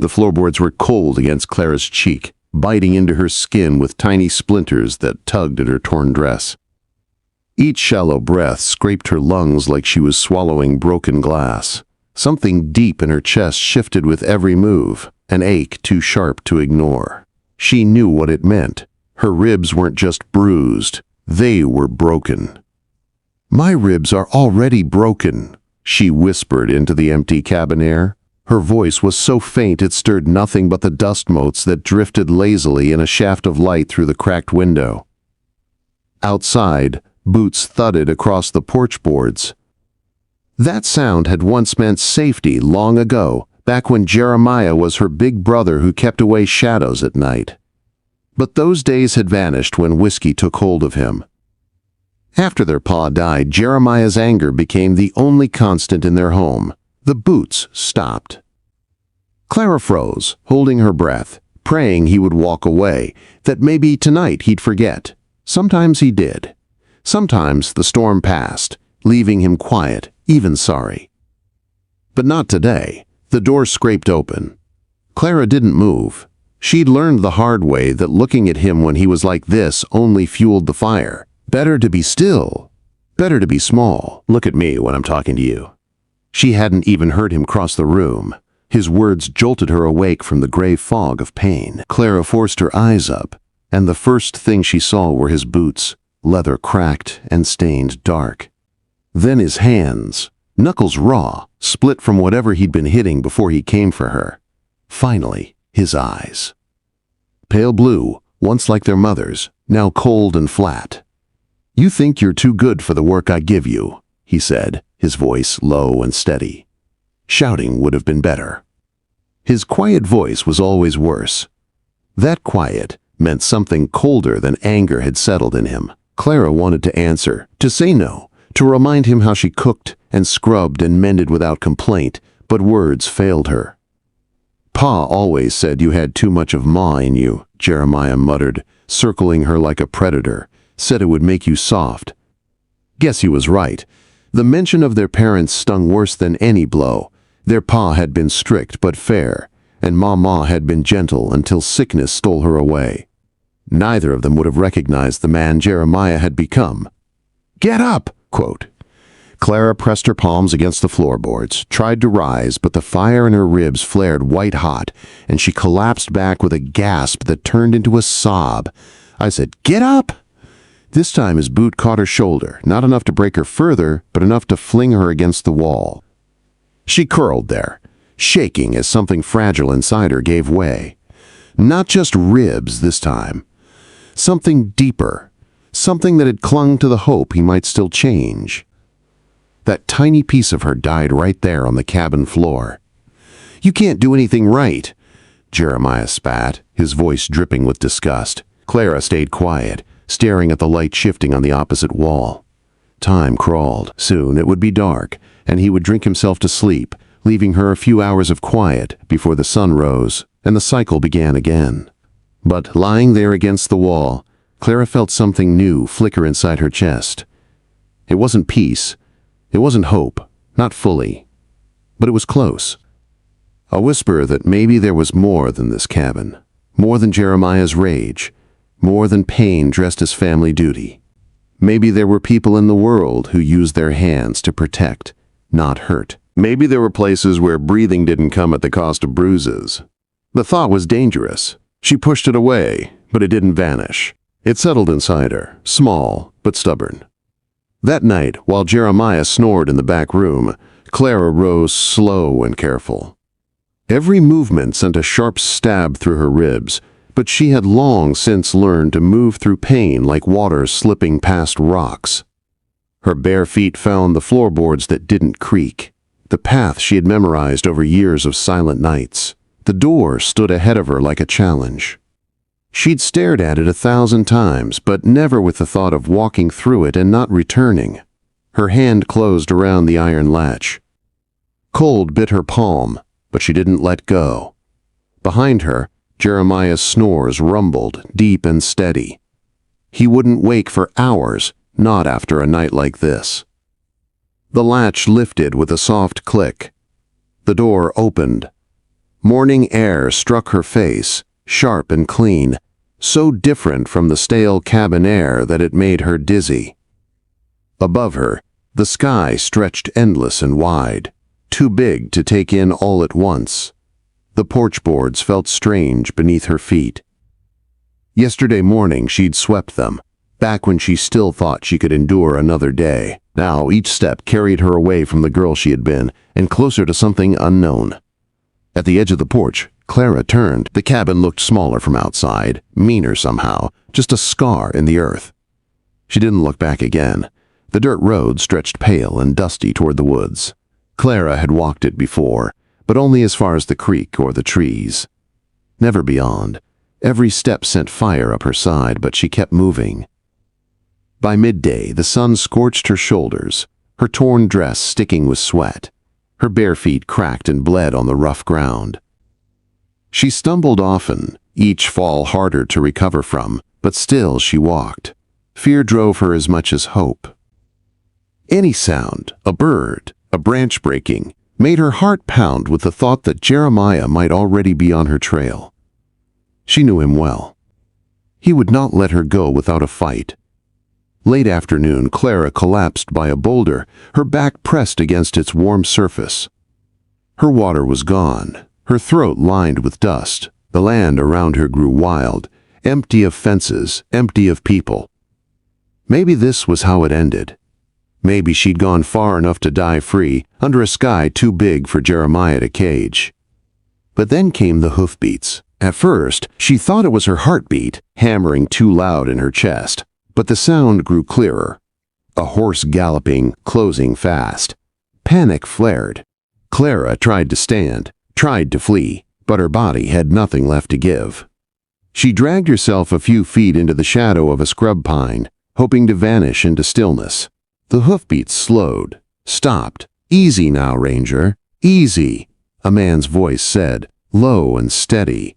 The floorboards were cold against Clara's cheek, biting into her skin with tiny splinters that tugged at her torn dress. Each shallow breath scraped her lungs like she was swallowing broken glass. Something deep in her chest shifted with every move, an ache too sharp to ignore. She knew what it meant. Her ribs weren't just bruised, they were broken. "My ribs are already broken," she whispered into the empty cabin air. Her voice was so faint it stirred nothing but the dust motes that drifted lazily in a shaft of light through the cracked window. Outside, boots thudded across the porch boards. That sound had once meant safety long ago, back when Jeremiah was her big brother who kept away shadows at night. But those days had vanished when whiskey took hold of him. After their pa died, Jeremiah's anger became the only constant in their home. The boots stopped. Clara froze, holding her breath, praying he would walk away, that maybe tonight he'd forget. Sometimes he did. Sometimes the storm passed, leaving him quiet, even sorry. But not today. The door scraped open. Clara didn't move. She'd learned the hard way that looking at him when he was like this only fueled the fire. Better to be still. Better to be small. "Look at me when I'm talking to you." She hadn't even heard him cross the room. His words jolted her awake from the gray fog of pain. Clara forced her eyes up, and the first thing she saw were his boots, leather cracked and stained dark. Then his hands, knuckles raw, split from whatever he'd been hitting before he came for her. Finally, his eyes. Pale blue, once like their mother's, now cold and flat. "You think you're too good for the work I give you," he said, his voice low and steady. Shouting would have been better. His quiet voice was always worse. That quiet meant something colder than anger had settled in him. Clara wanted to answer, to say no, to remind him how she cooked and scrubbed and mended without complaint, but words failed her. "Pa always said you had too much of Ma in you," Jeremiah muttered, circling her like a predator. "Said it would make you soft." Guess he was right. The mention of their parents stung worse than any blow. Their pa had been strict but fair, and Mama had been gentle until sickness stole her away. Neither of them would have recognized the man Jeremiah had become. "Get up!" quote. Clara pressed her palms against the floorboards, tried to rise, but the fire in her ribs flared white-hot, and she collapsed back with a gasp that turned into a sob. I said, "Get up!" This time his boot caught her shoulder, not enough to break her further, but enough to fling her against the wall. She curled there, shaking as something fragile inside her gave way. Not just ribs this time. Something deeper, something that had clung to the hope he might still change. That tiny piece of her died right there on the cabin floor. "You can't do anything right," Jeremiah spat, his voice dripping with disgust. Clara stayed quiet, staring at the light shifting on the opposite wall. Time crawled. Soon it would be dark, and he would drink himself to sleep, leaving her a few hours of quiet before the sun rose, and the cycle began again. But lying there against the wall, Clara felt something new flicker inside her chest. It wasn't peace. It wasn't hope, not fully, but it was close. A whisper that maybe there was more than this cabin, more than Jeremiah's rage, more than pain dressed as family duty. Maybe there were people in the world who used their hands to protect, not hurt. Maybe there were places where breathing didn't come at the cost of bruises. The thought was dangerous. She pushed it away, but it didn't vanish. It settled inside her, small but stubborn. That night, while Jeremiah snored in the back room, Clara rose slow and careful. Every movement sent a sharp stab through her ribs, but she had long since learned to move through pain like water slipping past rocks. Her bare feet found the floorboards that didn't creak, the path she had memorized over years of silent nights. The door stood ahead of her like a challenge. She'd stared at it 1,000 times, but never with the thought of walking through it and not returning. Her hand closed around the iron latch. Cold bit her palm, but she didn't let go. Behind her, Jeremiah's snores rumbled, deep and steady. He wouldn't wake for hours, not after a night like this. The latch lifted with a soft click. The door opened. Morning air struck her face, sharp and clean, so different from the stale cabin air that it made her dizzy. Above her, the sky stretched endless and wide, too big to take in all at once. The porch boards felt strange beneath her feet. Yesterday morning she'd swept them, back when she still thought she could endure another day. Now each step carried her away from the girl she had been, and closer to something unknown. At the edge of the porch, Clara turned. The cabin looked smaller from outside, meaner somehow, just a scar in the earth. She didn't look back again. The dirt road stretched pale and dusty toward the woods. Clara had walked it before, but only as far as the creek or the trees. Never beyond. Every step sent fire up her side, but she kept moving. By midday, the sun scorched her shoulders, her torn dress sticking with sweat. Her bare feet cracked and bled on the rough ground. She stumbled often, each fall harder to recover from, but still she walked. Fear drove her as much as hope. Any sound, a bird, a branch breaking, made her heart pound with the thought that Jeremiah might already be on her trail. She knew him well. He would not let her go without a fight. Late afternoon, Clara collapsed by a boulder, her back pressed against its warm surface. Her water was gone, her throat lined with dust. The land around her grew wild, empty of fences, empty of people. Maybe this was how it ended. Maybe she'd gone far enough to die free, under a sky too big for Jeremiah to cage. But then came the hoofbeats. At first, she thought it was her heartbeat, hammering too loud in her chest. But the sound grew clearer. A horse galloping, closing fast. Panic flared. Clara tried to stand, tried to flee, but her body had nothing left to give. She dragged herself a few feet into the shadow of a scrub pine, hoping to vanish into stillness. The hoofbeats slowed, stopped. "Easy now, Ranger, easy," a man's voice said, low and steady.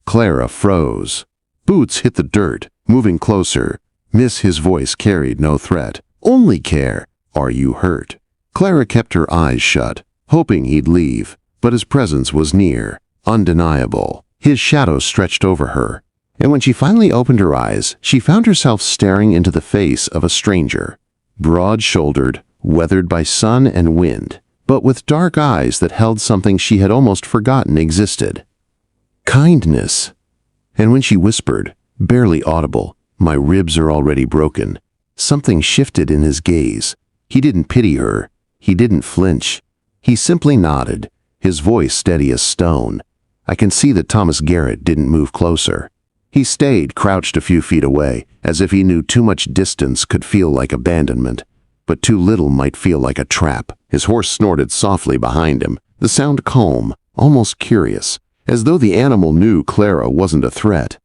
Clara froze. Boots hit the dirt, moving closer. His voice carried no threat, only care. "Are you hurt?" Clara kept her eyes shut, hoping he'd leave, but his presence was near, undeniable. His shadow stretched over her, and when she finally opened her eyes, she found herself staring into the face of a stranger, broad-shouldered, weathered by sun and wind, but with dark eyes that held something she had almost forgotten existed. Kindness. And when she whispered, barely audible, "My ribs are already broken," something shifted in his gaze. He didn't pity her. He didn't flinch. He simply nodded, his voice steady as stone. I can see that Thomas Garrett didn't move closer. He stayed crouched a few feet away, as if he knew too much distance could feel like abandonment, but too little might feel like a trap. His horse snorted softly behind him, the sound calm, almost curious, as though the animal knew Clara wasn't a threat.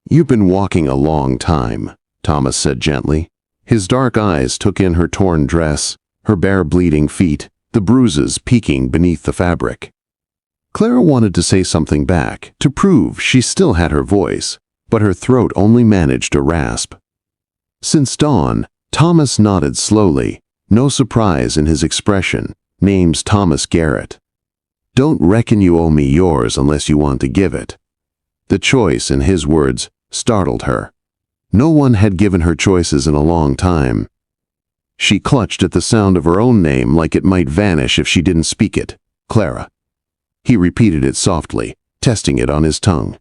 "You've been walking a long time," Thomas said gently. His dark eyes took in her torn dress, her bare bleeding feet, the bruises peeking beneath the fabric. Clara wanted to say something back, to prove she still had her voice, but her throat only managed a rasp. Since dawn, Thomas nodded slowly, no surprise in his expression. "Name's Thomas Garrett. Don't reckon you owe me yours unless you want to give it." The choice in his words startled her. No one had given her choices in a long time. She clutched at the sound of her own name like it might vanish if she didn't speak it. "Clara." He repeated it softly, testing it on his tongue.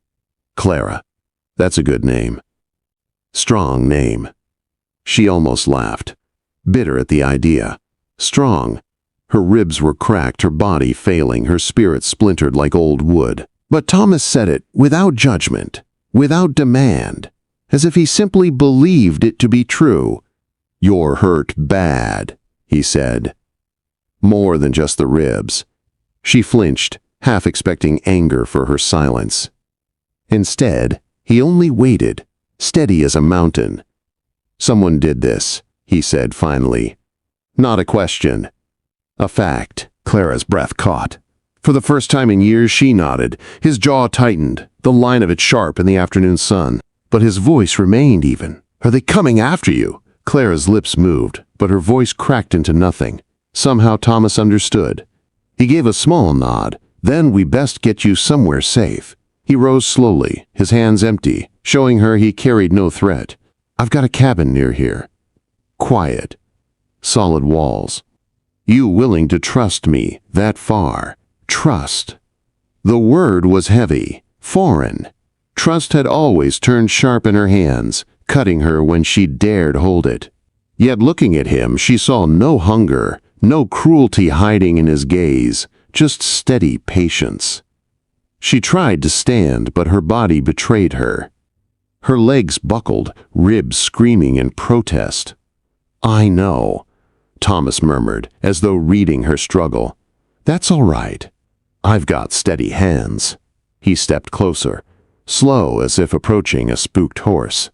"Clara. That's a good name. Strong name." She almost laughed, bitter at the idea. Strong. Her ribs were cracked, her body failing, her spirit splintered like old wood. But Thomas said it without judgment, without demand, as if he simply believed it to be true. "You're hurt bad," he said. More than just the ribs. She flinched, half expecting anger for her silence. Instead, he only waited, steady as a mountain. "Someone did this," he said finally. "Not a question. A fact." Clara's breath caught. For the first time in years, she nodded. His jaw tightened, the line of it sharp in the afternoon sun. But his voice remained even. "Are they coming after you?" Clara's lips moved, but her voice cracked into nothing. Somehow Thomas understood. He gave a small nod, Then we best get you somewhere safe." He rose slowly, his hands empty, showing her he carried no threat. "I've got a cabin near here. Quiet. Solid walls. You willing to trust me that far? Trust." The word was heavy, foreign. Trust had always turned sharp in her hands, cutting her when she dared hold it. Yet looking at him, she saw no hunger, no cruelty hiding in his gaze, just steady patience. She tried to stand, but her body betrayed her. Her legs buckled, ribs screaming in protest. "I know," Thomas murmured, as though reading her struggle. "That's all right. I've got steady hands." He stepped closer, slow as if approaching a spooked horse.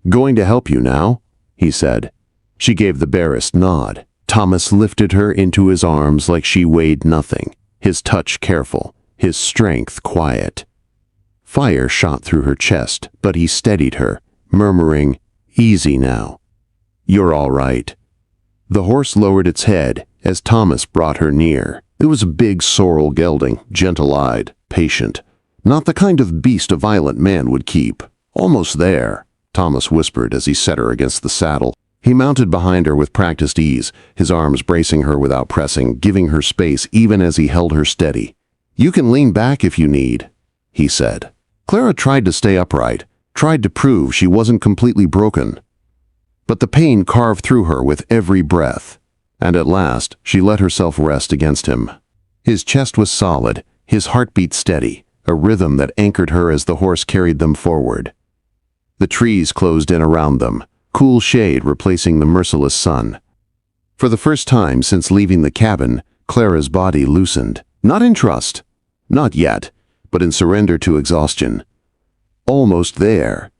"Going to help you now?" he said. She gave the barest nod. Thomas lifted her into his arms like she weighed nothing, his touch careful, his strength quiet. Fire shot through her chest, but he steadied her, murmuring, "Easy now. You're all right." The horse lowered its head as Thomas brought her near. It was a big sorrel gelding, gentle-eyed, patient. Not the kind of beast a violent man would keep. "Almost there," Thomas whispered as he set her against the saddle. He mounted behind her with practiced ease, his arms bracing her without pressing, giving her space even as he held her steady. "You can lean back if you need," he said. Clara tried to stay upright, tried to prove she wasn't completely broken. But the pain carved through her with every breath, and at last she let herself rest against him. His chest was solid, his heartbeat steady, a rhythm that anchored her as the horse carried them forward. The trees closed in around them, cool shade replacing the merciless sun. For the first time since leaving the cabin, Clara's body loosened. Not in trust, not yet, but in surrender to exhaustion. "Almost there,"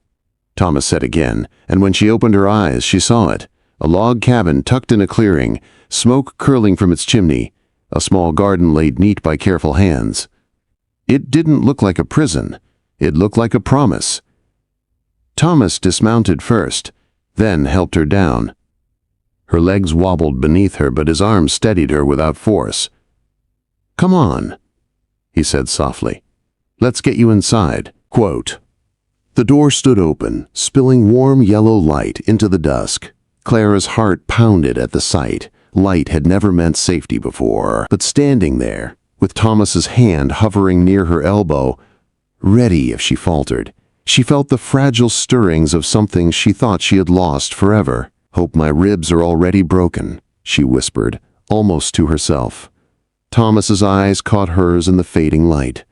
Thomas said again, and when she opened her eyes, she saw it. A log cabin tucked in a clearing, smoke curling from its chimney, a small garden laid neat by careful hands. It didn't look like a prison. It looked like a promise. Thomas dismounted first, then helped her down. Her legs wobbled beneath her, but his arms steadied her without force. "Come on," he said softly. "Let's get you inside." Quote. The door stood open, spilling warm yellow light into the dusk. Clara's heart pounded at the sight. Light had never meant safety before, but standing there, with Thomas's hand hovering near her elbow, ready if she faltered, she felt the fragile stirrings of something she thought she had lost forever. "Hope my ribs are already broken," she whispered, almost to herself. Thomas's eyes caught hers in the fading light.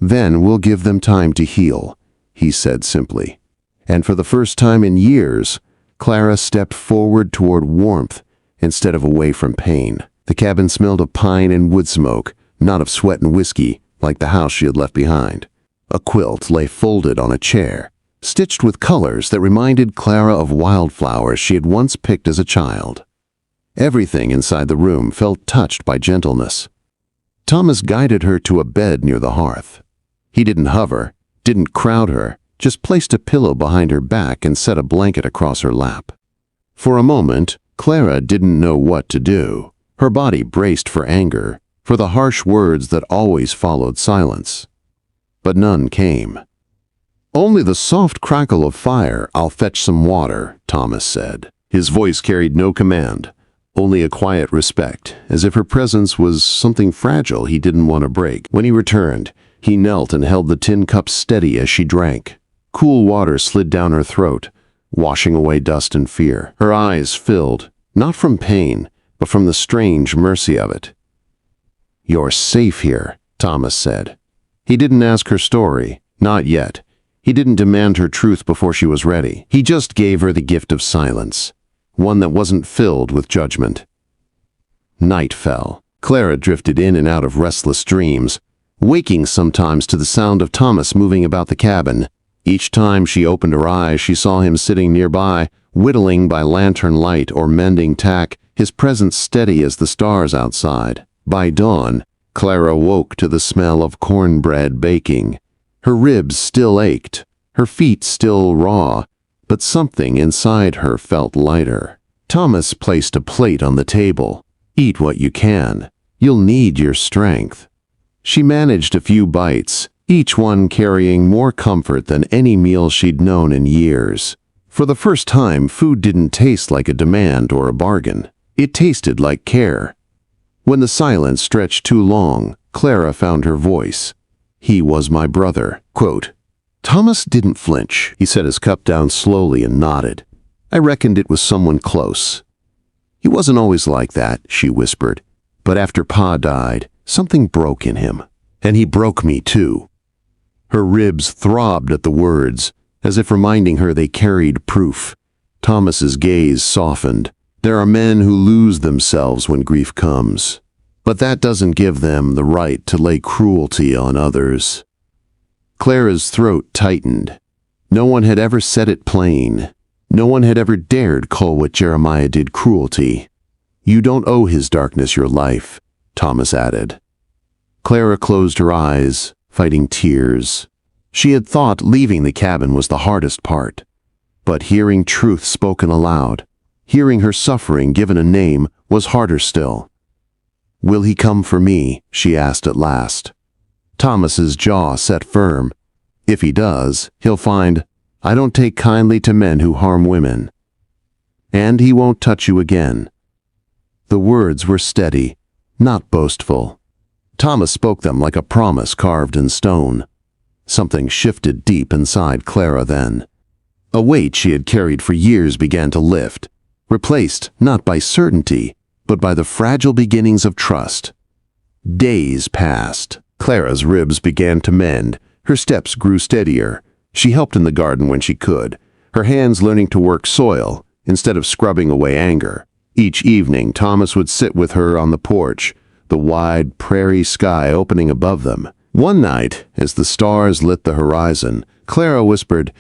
"Then we'll give them time to heal," he said simply. And for the first time in years, Clara stepped forward toward warmth instead of away from pain. The cabin smelled of pine and wood smoke, not of sweat and whiskey, like the house she had left behind. A quilt lay folded on a chair, stitched with colors that reminded Clara of wildflowers she had once picked as a child. Everything inside the room felt touched by gentleness. Thomas guided her to a bed near the hearth. He didn't hover, didn't crowd her, just placed a pillow behind her back and set a blanket across her lap. For a moment, Clara didn't know what to do. Her body braced for anger, for the harsh words that always followed silence. But none came. "Only the soft crackle of fire. I'll fetch some water," Thomas said. His voice carried no command, only a quiet respect, as if her presence was something fragile he didn't want to break. When he returned, he knelt and held the tin cup steady as she drank. Cool water slid down her throat, washing away dust and fear. Her eyes filled, not from pain, but from the strange mercy of it. "You're safe here," Thomas said. He didn't ask her story, not yet. He didn't demand her truth before she was ready. He just gave her the gift of silence, one that wasn't filled with judgment. Night fell. Clara drifted in and out of restless dreams, waking sometimes to the sound of Thomas moving about the cabin. Each time she opened her eyes, she saw him sitting nearby, whittling by lantern light or mending tack, his presence steady as the stars outside. By dawn, Clara woke to the smell of cornbread baking. Her ribs still ached, her feet still raw, but something inside her felt lighter. Thomas placed a plate on the table. "Eat what you can. You'll need your strength." She managed a few bites, each one carrying more comfort than any meal she'd known in years. For the first time, food didn't taste like a demand or a bargain. It tasted like care. When the silence stretched too long, Clara found her voice. "He was my brother." Quote, Thomas didn't flinch. He set his cup down slowly and nodded. "I reckoned it was someone close." "He wasn't always like that," she whispered. "But after Pa died, something broke in him. And he broke me too." Her ribs throbbed at the words, as if reminding her they carried proof. Thomas's gaze softened. There are men who lose themselves when grief comes, but that doesn't give them the right to lay cruelty on others. Clara's throat tightened. No one had ever said it plain. No one had ever dared call what Jeremiah did cruelty. "You don't owe his darkness your life," Thomas added. Clara closed her eyes, fighting tears. She had thought leaving the cabin was the hardest part. But hearing truth spoken aloud, hearing her suffering given a name, was harder still. "Will he come for me?" she asked at last. Thomas's jaw set firm. "If he does, he'll find, I don't take kindly to men who harm women. And he won't touch you again." The words were steady, not boastful. Thomas spoke them like a promise carved in stone. Something shifted deep inside Clara then. A weight she had carried for years began to lift, replaced not by certainty, but by the fragile beginnings of trust. Days passed. Clara's ribs began to mend. Her steps grew steadier. She helped in the garden when she could, her hands learning to work soil instead of scrubbing away anger. Each evening, Thomas would sit with her on the porch, the wide prairie sky opening above them. One night, as the stars lit the horizon, Clara whispered,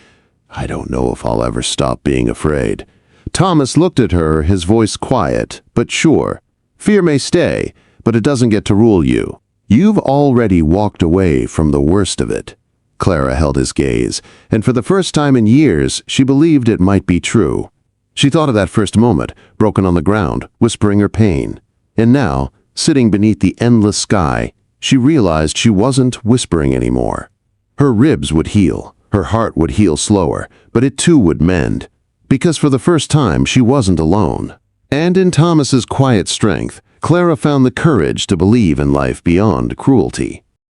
"I don't know if I'll ever stop being afraid." Thomas looked at her, his voice quiet, but sure. "Fear may stay, but it doesn't get to rule you. You've already walked away from the worst of it." Clara held his gaze, and for the first time in years, she believed it might be true. She thought of that first moment, broken on the ground, whispering her pain. And now, sitting beneath the endless sky, she realized she wasn't whispering anymore. Her ribs would heal, her heart would heal slower, but it too would mend. Because for the first time, she wasn't alone. And in Thomas's quiet strength, Clara found the courage to believe in life beyond cruelty.